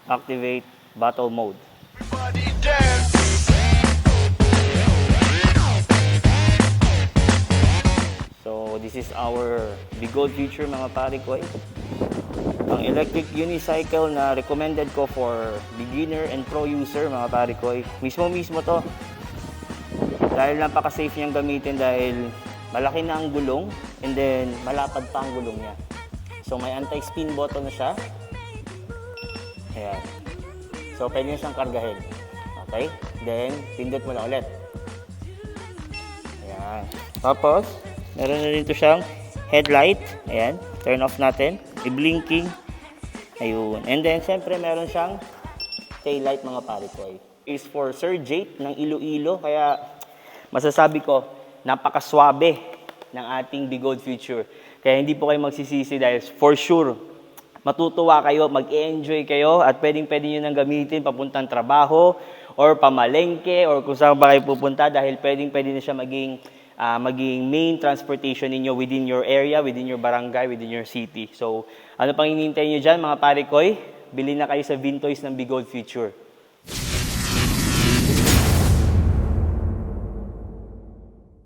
activate battle mode. So this is our Bigold feature mga pare ko. Ang electric unicycle na recommended ko for beginner and pro user mga pare ko. Mismo to. Dahil napaka-safe niyang gamitin dahil malaki na ang gulong and then malapad pa ang gulong niya. So may anti-spin button na siya. Ayan. So pwede nyo siyang kargahin. Okay? Then, pindot mo na ulit. Ayan. Tapos, meron na dito siyang headlight. Ayan. Turn off natin. I-blinking. Ayun. And then, siyempre, meron siyang taillight mga pare ko. Is for Sir Jake ng Iloilo. Kaya, masasabi ko, napakaswabe ng ating Bigold feature. Kaya hindi po kayo magsisisi dahil for sure, matutuwa kayo, mag-enjoy kayo at pwedeng-pwede nyo nang gamitin papuntang trabaho or pamalengke or kung saan ba kayo pupunta dahil pwedeng-pwede na siya maging main transportation ninyo within your area, within your barangay, within your city. So, ano pang hinihintay nyo dyan mga pare koy? Bili na kayo sa Vintoys ng Bigold feature.